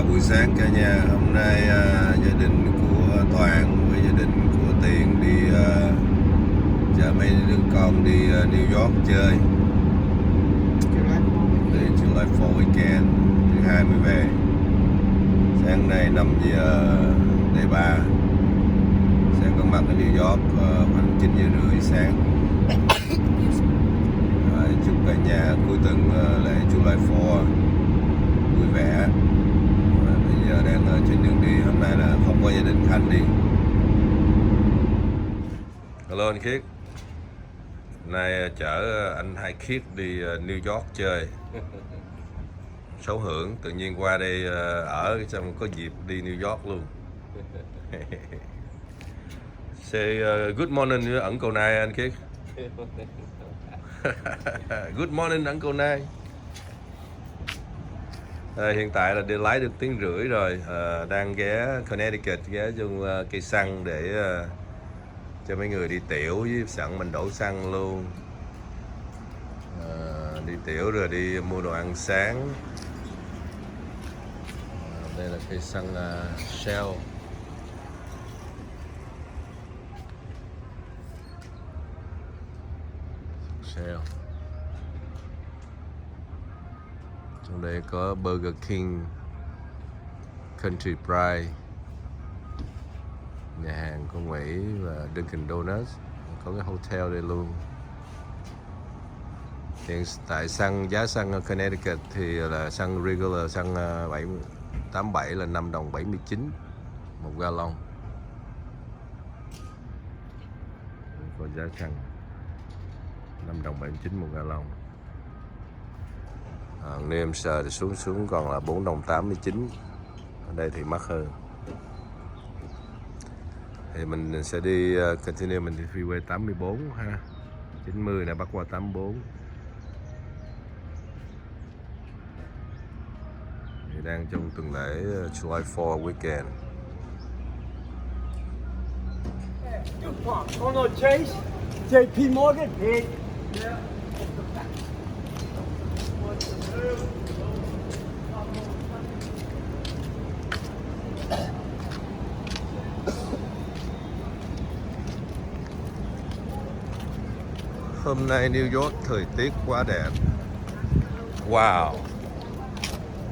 Buổi sáng cả nhà. Hôm nay gia đình của Toàn với gia đình của Tiền đi chở mấy đứa con đi New York chơi. Đi July 4 weekend, thứ hai mới về. Sáng nay 5 giờ day 3 sẽ có mặt ở New York khoảng 9 giờ rưỡi sáng. Chúc cả nhà cuối tuần lễ July 4 vui vẻ. Bây giờ đang trên đường đi, hôm nay là không có gia đình Khanh đi. Hello anh Khiết. Hôm nay chở anh Hai Khiết đi New York chơi. Xấu hưởng, tự nhiên qua đây ở xong có dịp đi New York luôn. Say good morning với Uncle Nai anh Khiết. Good morning Uncle Nai. Hiện tại là đi lái được tiếng rưỡi rồi, đang ghé Connecticut, ghé chung cây xăng để cho mấy người đi tiểu, với sẵn mình đổ xăng luôn. Đi tiểu rồi đi mua đồ ăn sáng. Đây là cây xăng Shell. Shell. Trong đây có Burger King, Country Pride, nhà hàng của Mỹ và Dunkin Donuts. Có cái hotel đây luôn. Hiện tại giá xăng ở Connecticut thì là xăng regular, xăng 87 là 5 đồng 79 một gallon. Có giá xăng 5 đồng 79 một gallon. New Hampshire thì xuống còn là 4 đồng 89. Ở đây thì mắc hơn. Thì mình sẽ đi continue, mình đi freeway 84 ha. 90 này bắt qua 84. Thì đang trong tuần lễ July 4 weekend. Con Chase, JP Morgan. Yeah. Hôm nay New York thời tiết quá đẹp. Wow.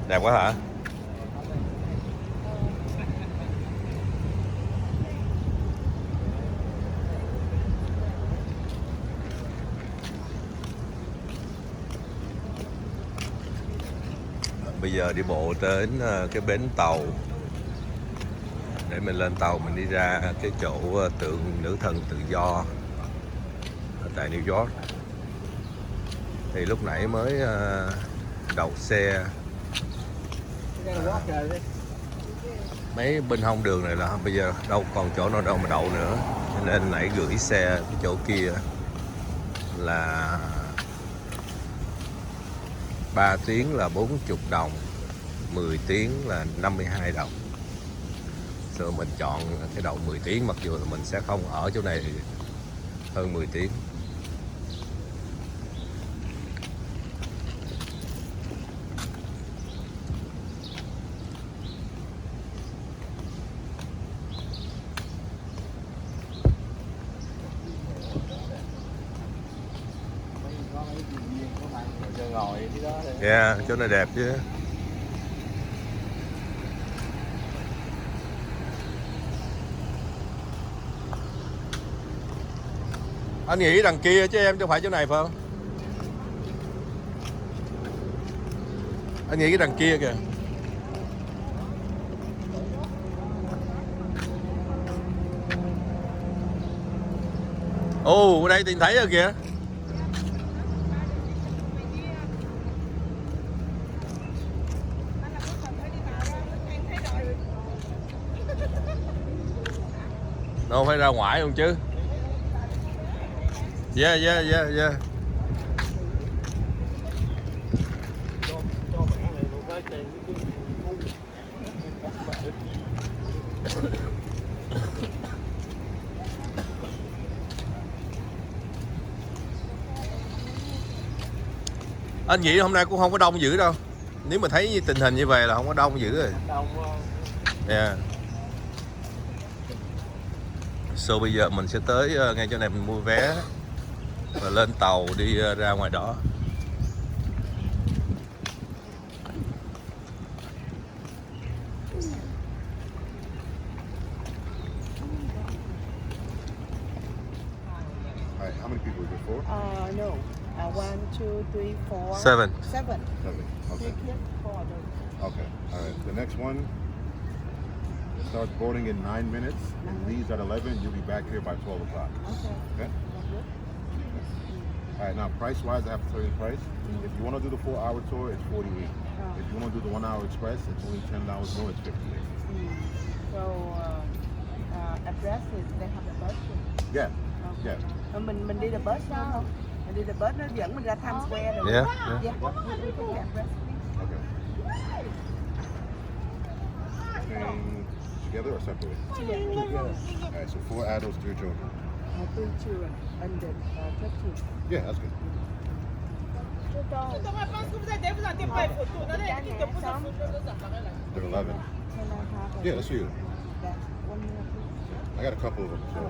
Đẹp quá hả? Bây giờ đi bộ đến cái bến tàu để mình lên tàu, mình đi ra cái chỗ tượng nữ thần tự do ở tại New York. Thì lúc nãy mới đậu xe, mấy bên hông đường này là bây giờ đâu còn chỗ nào đâu mà đậu nữa, cho nên nãy gửi xe cái chỗ kia là 3 tiếng là 40 đồng, 10 tiếng là 52 đồng. Rồi mình chọn cái đậu 10 tiếng, mặc dù là mình sẽ không ở chỗ này hơn 10 tiếng. Yeah, chỗ này đẹp chứ. Anh nghĩ đằng kia chứ em, chứ không phải chỗ này phải không? Anh nghĩ cái đằng kia kìa. Ồ, ở đây tìm thấy rồi kìa. Đâu phải ra ngoài không chứ. Yeah. Anh nghĩ hôm nay cũng không có đông dữ đâu. Nếu mà thấy tình hình như vậy là không có đông dữ rồi. Đông. Yeah. So bây giờ mình sẽ tới ngay chỗ này mình mua vé và lên tàu đi ra ngoài đó. Alright, how many people is it for? No. 1, 2, 3, 4. 7. 7. 7. Okay. Okay. Alright. The next one starts boarding in 9 minutes and leaves at 11. You'll be back here by 12 o'clock. Okay. Okay? Alright, now price-wise, I have to tell you the price. If you want to do the 4-hour tour, it's 48. If you want to do the 1-hour express, it's only $10 more, it's 58. So, address is they have the bus. Yeah. Yeah. Mình đi the bus đó không? Mình đi the bus nó dẫn mình ra Times Square rồi. Yeah. Yeah. Okay. Paying together or separately? Alright, so 4 adults, 3 children. 3 children under 13. Yeah, that's good. They're 11. Yeah, that's you. I got a couple of them, so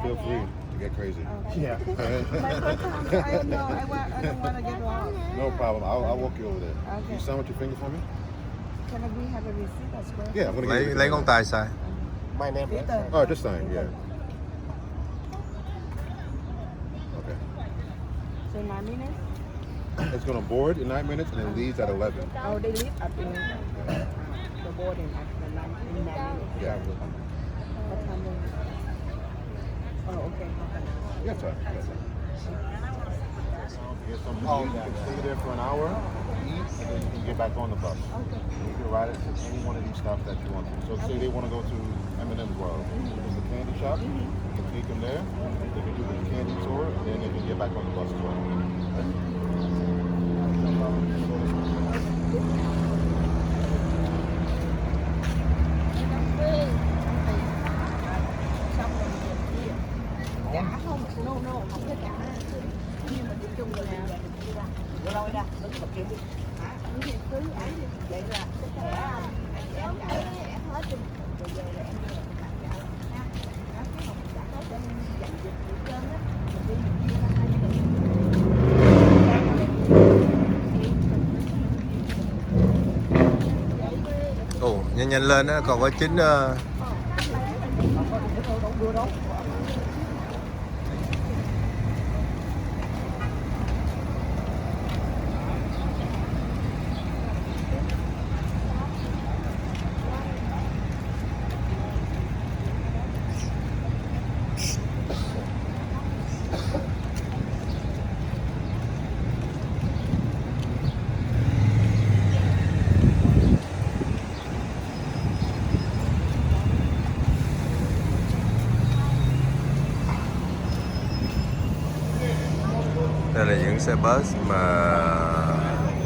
feel free to get crazy. Yeah. My first time, I don't know. I don't want to get lost. No problem. I'll walk you over there. Okay. You sign with your finger for me? Can we have a receipt as well? Yeah, I'm gonna give you. Lấy ngón tay sai. My name is. Oh, just sign. Yeah. Okay. So 9 minutes? It's gonna board in 9 minutes and then leaves at 11. Oh, they leave at the boarding at the 9 minutes. Yeah. What time they leave? Oh, okay. Half an hour. You have time. Get something to eat. You can stay there for an hour, eat, and then you can get back on the bus. Okay. You can ride it to any one of these stops that you want to. So say they want to go to M&M's World, there's a candy shop. You can take them there. They can do the candy tour, and then they can get back on the bus as well. Cả không? No, không có cả. Nhưng mà đi chung là rồi nè, đứng một kiểu đi. Những gì cứ ấy đi. Vậy là cái thẻ em trả thẻ hết đi. Rồi về là em đưa lại bạn trả ha. Đó, cái hộp trả hết để em dành dịch gì trơn á. Mình đi mình chia ra 2 cái. Ồ, nhanh nhanh lên á, còn có chín đây là những xe bus mà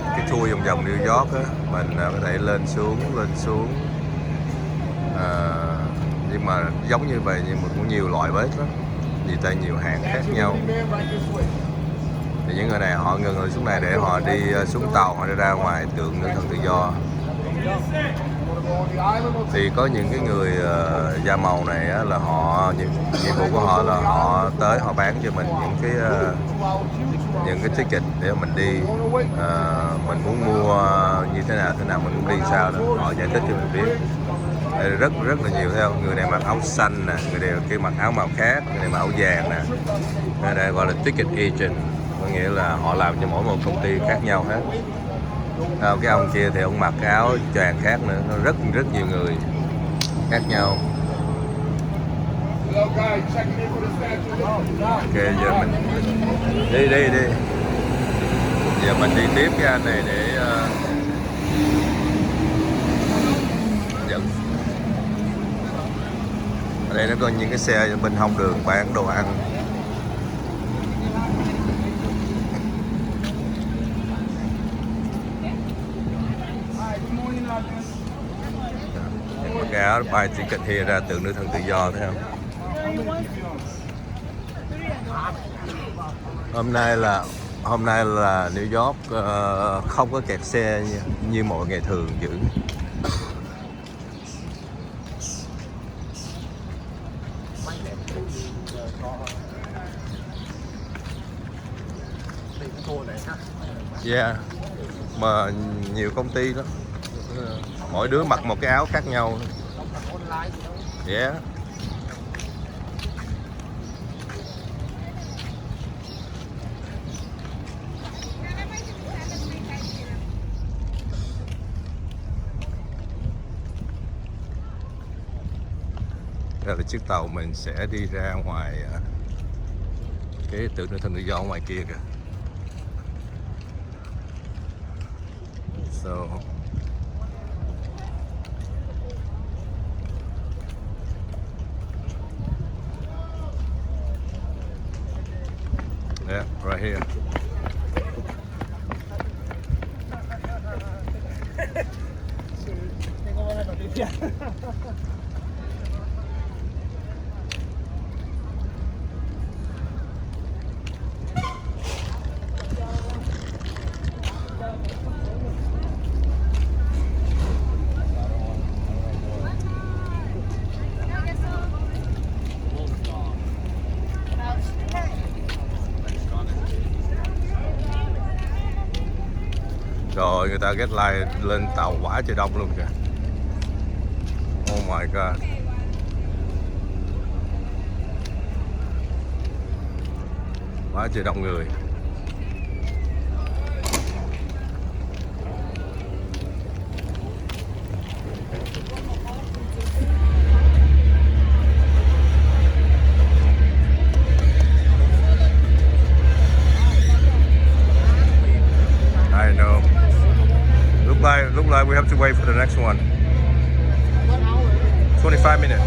cái tour vòng vòng New York á, mình có thể lên xuống nhưng mà giống như vậy nhưng mà cũng nhiều loại bus lắm, vì tại nhiều hãng khác nhau. Thì những người này họ ngừng người xuống này để họ đi xuống tàu, họ đi ra ngoài tượng nữ thần tự do. Thì có những cái người da màu này á, là họ nhiệm vụ của họ là họ tới họ bán cho mình những cái ticket để mình đi, mình muốn mua như thế nào mình muốn đi sao đó, họ giải thích cho mình biết. Đây rất là nhiều theo. Người này mặc áo xanh nè, người này kia mặc áo màu khác, người này mặc áo vàng nè. Đây gọi là ticket agent, có nghĩa là họ làm cho mỗi một công ty khác nhau hết. Cái ông kia thì ông mặc cái áo choàng khác nữa, nó rất nhiều người khác nhau. Ok, giờ mình đi. Giờ mình đi tiếp cái anh này để dẫn. Ở đây nó có những cái xe bên hông đường bán đồ ăn. Cái áo bay chỉ cần here ra tượng nữ thần tự do, thấy không? Hôm nay là Hôm nay là New York không có kẹt xe như mọi ngày thường dữ. Yeah, mà nhiều công ty đó, mỗi đứa mặc một cái áo khác nhau. Yeah. Đây là chiếc tàu mình sẽ đi ra ngoài cái tượng nữ thần tự do ngoài kia kìa. So yeah, right here. Rồi người ta get line lên tàu quả trời đông luôn kìa. Oh my god. Quá trời đông người. I know. Look like we have to wait for the next one. 25 minutes.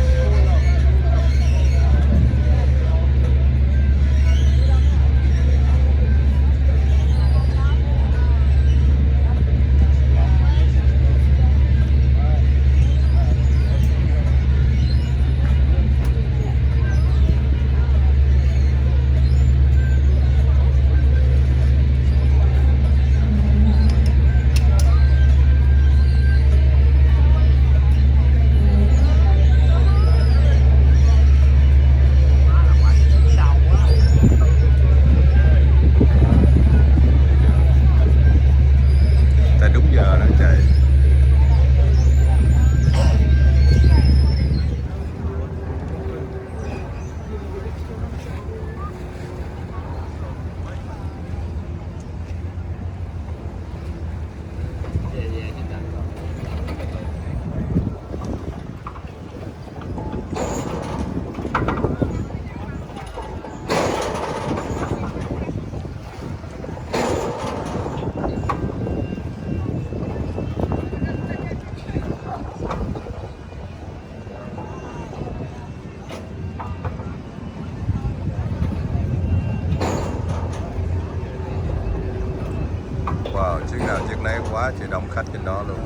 Wow, chiếc này quá trời đông khách trên đó luôn.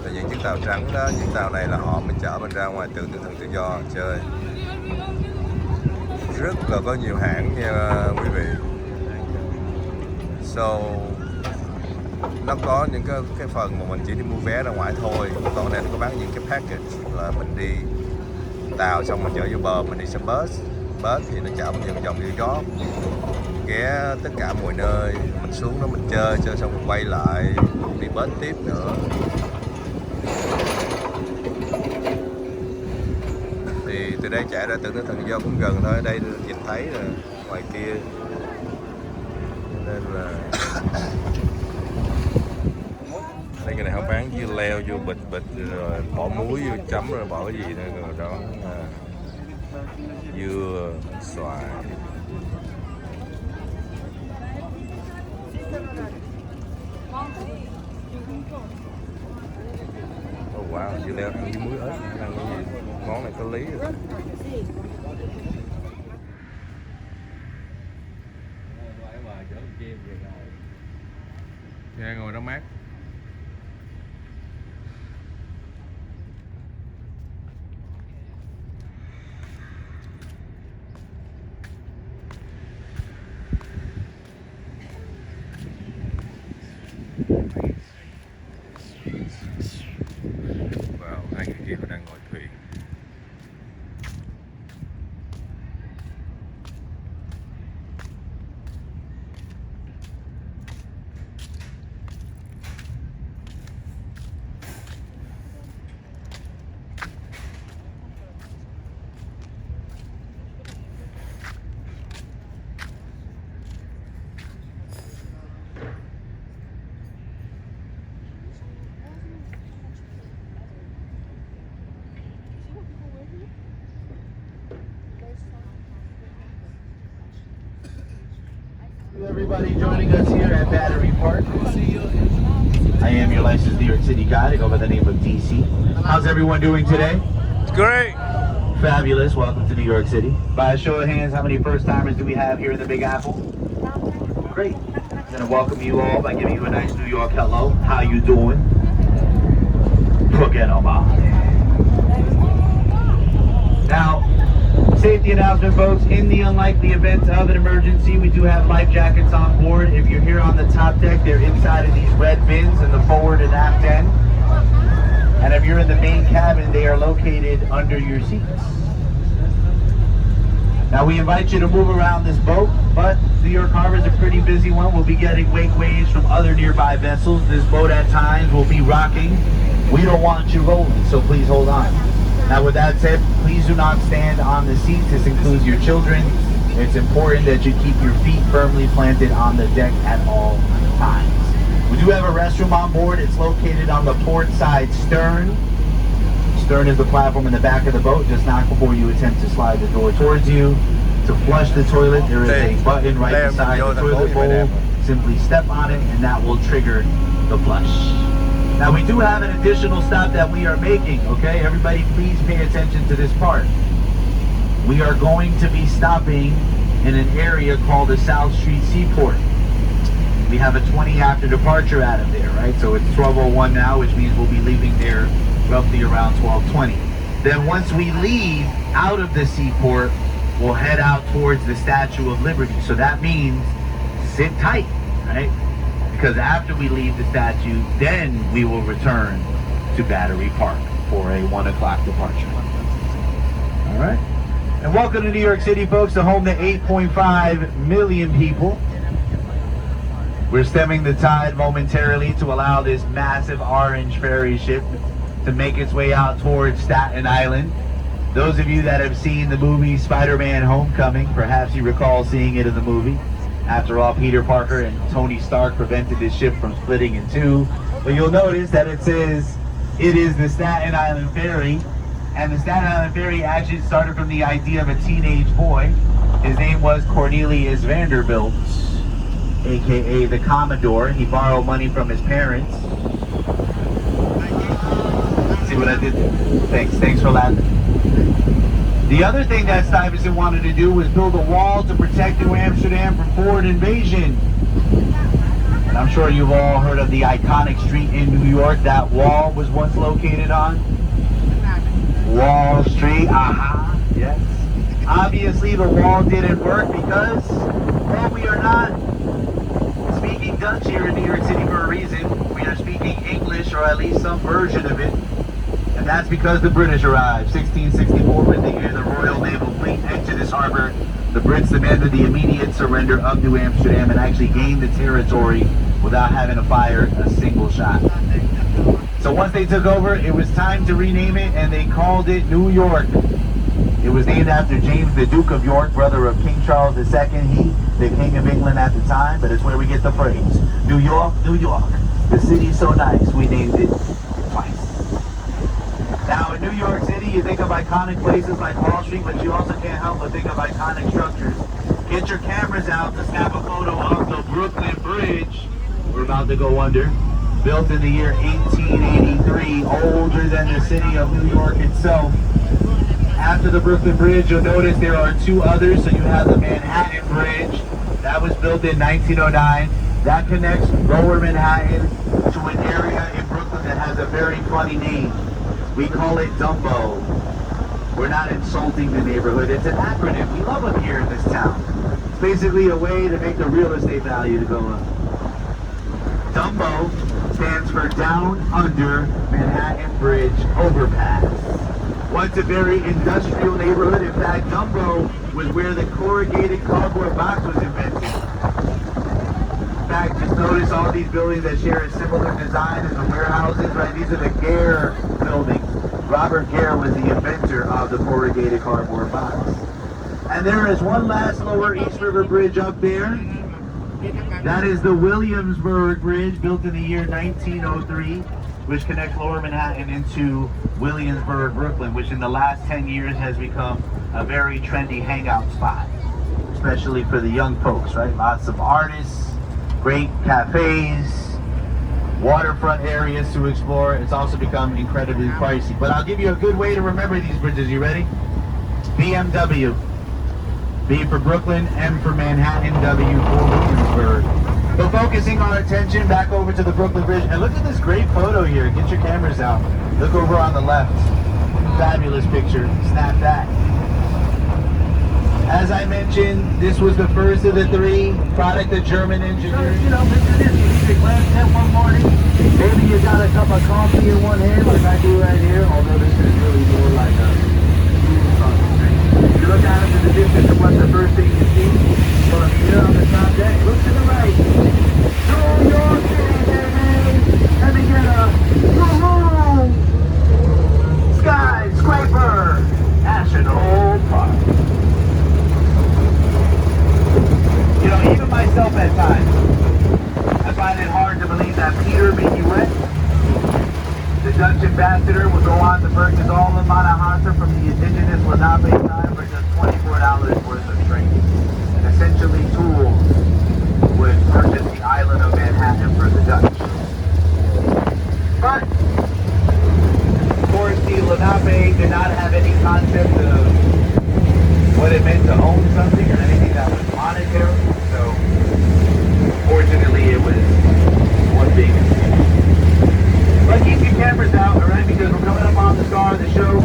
Là những chiếc tàu trắng đó, những tàu này là họ mình chở mình ra ngoài tượng nữ thần tự do chơi. Rất là có nhiều hãng nha quý vị. So nó có những cái phần mà mình chỉ đi mua vé ra ngoài thôi. Còn này nó có bán những cái package là mình đi tàu xong mình chở vô bờ, mình đi xe bus. Bus thì nó chở mình vòng New York, ghé tất cả mọi nơi, mình xuống đó mình chơi xong mình quay lại đi bus tiếp nữa. Thì từ đây chạy ra tượng nữ thần tự do cũng gần thôi, đây nhìn thấy rồi ngoài kia, nên là đây cái này họ bán dưa leo vô bịch rồi bỏ muối vô chấm rồi bỏ cái gì nữa rồi đó, dưa, xoài. Oh wow, dưa leo ăn với muối ớt, ăn cái gì? Món này có lý rồi. Ra ngồi đó mát. Wow, hai người kia họ đang ngồi thuyền. Everybody joining us here at Battery Park. I am your licensed New York City guide. I go by the name of DC. How's everyone doing today? It's great. Fabulous. Welcome to New York City. By a show of hands, how many first timers do we have here in the Big Apple? Great. I'm going to welcome you all by giving you a nice New York hello. How you doing? Forget about it. Now, safety announcement, folks. In the unlikely event of an emergency, we do have life jackets on board. If you're here on the top deck, they're inside of these red bins in the forward and aft end. And if you're in the main cabin, they are located under your seats. Now, we invite you to move around this boat, but New York Harbor is a pretty busy one. We'll be getting wake waves from other nearby vessels. This boat at times will be rocking. We don't want you rolling, so please hold on. Now, with that said, please do not stand on the seats. This includes your children. It's important that you keep your feet firmly planted on the deck at all times. We do have a restroom on board. It's located on the port side stern. Stern is the platform in the back of the boat. Just knock before you attempt to slide the door towards you. To flush the toilet, there is a button right beside the toilet bowl. Simply step on it and that will trigger the flush. Now, we do have an additional stop that we are making, okay? Everybody please pay attention to this part. We are going to be stopping in an area called the South Street Seaport. We have a 20 after departure out of there, right? So it's 12:01 now, which means we'll be leaving there roughly around 12:20. Then once we leave out of the seaport, we'll head out towards the Statue of Liberty. So that means sit tight, right? Because after we leave the statue, then we will return to Battery Park for a 1 o'clock departure. All right. And welcome to New York City, folks, the home to 8.5 million people. We're stemming the tide momentarily to allow this massive orange ferry ship to make its way out towards Staten Island. Those of you that have seen the movie Spider-Man Homecoming, perhaps you recall seeing it in the movie. After all, Peter Parker and Tony Stark prevented this ship from splitting in two. But you'll notice that it says it is the Staten Island Ferry. And the Staten Island Ferry actually started from the idea of a teenage boy. His name was Cornelius Vanderbilt, aka the Commodore. He borrowed money from his parents. See what I did there? Thanks for laughing. The other thing that Stuyvesant wanted to do was build a wall to protect New Amsterdam from foreign invasion. And I'm sure you've all heard of the iconic street in New York that wall was once located on. Wall Street, aha, yes. Obviously the wall didn't work because, well, we are not speaking Dutch here in New York City for a reason. We are speaking English, or at least some version of it. And that's because the British arrived. 1664 in the year the Royal Naval Fleet entered this harbor. The Brits demanded the immediate surrender of New Amsterdam and actually gained the territory without having to fire a single shot. So once they took over, it was time to rename it, and they called it New York. It was named after James, the Duke of York, brother of King Charles II. He, the King of England at the time, but it's where we get the phrase, New York, New York. The city's so nice, we named it twice. Now, in New York City, you think of iconic places like Wall Street, but you also can't help but think of iconic structures. Get your cameras out to snap a photo of the Brooklyn Bridge. We're about to go under. Built in the year 1883, older than the city of New York itself. After the Brooklyn Bridge, you'll notice there are two others. So you have the Manhattan Bridge. That was built in 1909. That connects Lower Manhattan to an area in Brooklyn that has a very funny name. We call it Dumbo. We're not insulting the neighborhood. It's an acronym. We love them here in this town. It's basically a way to make the real estate value to go up. Dumbo stands for Down Under Manhattan Bridge Overpass. Once a very industrial neighborhood. In fact, Dumbo was where the corrugated cardboard box was invented. In fact, just notice all these buildings that share a similar design as the warehouses, right? These are the Gare buildings. Robert Gare was the inventor of the corrugated cardboard box. And there is one last lower East River Bridge up there. That is the Williamsburg Bridge, built in the year 1903, which connects Lower Manhattan into Williamsburg, Brooklyn, which in the last 10 years has become a very trendy hangout spot, especially for the young folks, right? Lots of artists, great cafes, waterfront areas to explore. It's also become incredibly pricey. But I'll give you a good way to remember these bridges. You ready? BMW. B for Brooklyn, M for Manhattan, W for Williamsburg. But focusing our attention back over to the Brooklyn Bridge, and look at this great photo here. Get your cameras out. Look over on the left. Fabulous picture. Snap that. As I mentioned, this was the first of the three, product of German engineering. You know, picture this. You need a glass tent one morning. Maybe you got a cup of coffee in one hand, like I do right here, although this is really more like a you look out into the distance and what's the first thing you see? Well, if you're on the top deck, look to the right. New York City, baby! Let me get a woo-hoo! Skyscraper! National Park. You know, even myself at times, I find it hard to believe that Peter Minuet, the Dutch ambassador, would go on to purchase all the Manhattan from the indigenous Lenape tribe for just $24 worth of training. Essentially, tools would purchase the island of Manhattan for the Dutch. But, of course, the Lenape did not have any concept of what it meant to own something or anything that was monetary. So, fortunately, it was one big mistake. But keep your cameras out, alright, because we're coming up on the star of the show.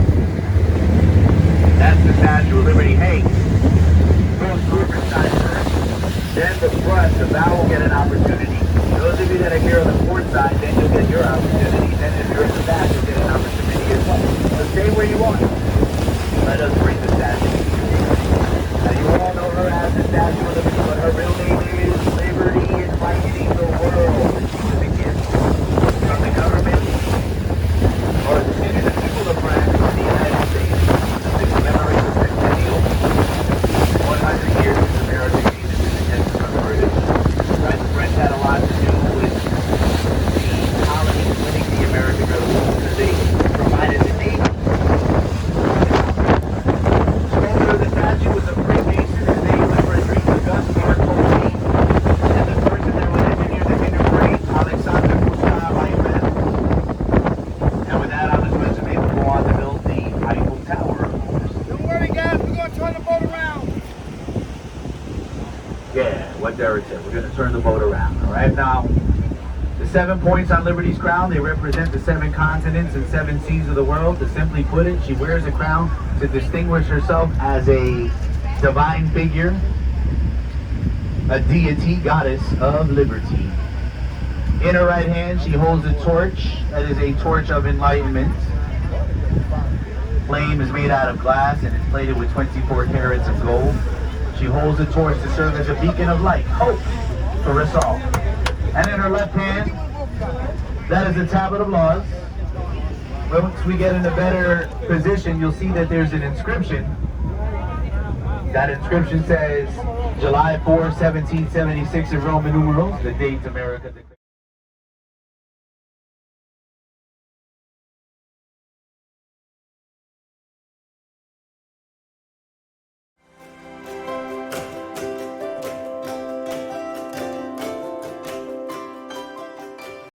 That's the Statue of Liberty. Hey, go on the side first. Then the front, the bow will get an opportunity. Those of you that are here on the port side, then you'll get your opportunity. Then if you're in the back, you'll get an opportunity as well. So stay where you want. Let us bring the statue. Now you all know her as the Statue of Liberty, but her real name is Liberty Enlightening the World. She's a gift from the government, or excuse me, the people of France, from the United States, to commemorate the centennial, 100 years of American independence from the British. Right, the French had a lot to do with the colonies winning the American Revolution, because they provided the navy. Sculptor of the statue was a Freemason. His name was Frederic Auguste Marconi, and the person that would engineer the inner frame, Alexander Gustave Eiffel. And with that on his resume, we'll go on to build the Eiffel Tower. Don't worry, guys. We're going to turn the boat around. Yeah, what Derek said. We're going to turn the boat around. All right, now, the 7 points on Liberty's crown, they represent the 7 continents and 7 seas of the world. To simply put it, she wears a crown to distinguish herself as a divine figure, a deity, goddess of liberty. In her right hand, she holds a torch. That is a torch of enlightenment. Flame is made out of glass and is plated with 24 carats of gold. She holds a torch to serve as a beacon of light, hope for us all. And in her left hand, that is the tablet of laws. Once we get in a better position, you'll see that there's an inscription. That inscription says, July 4, 1776 in Roman numerals, the date America declared.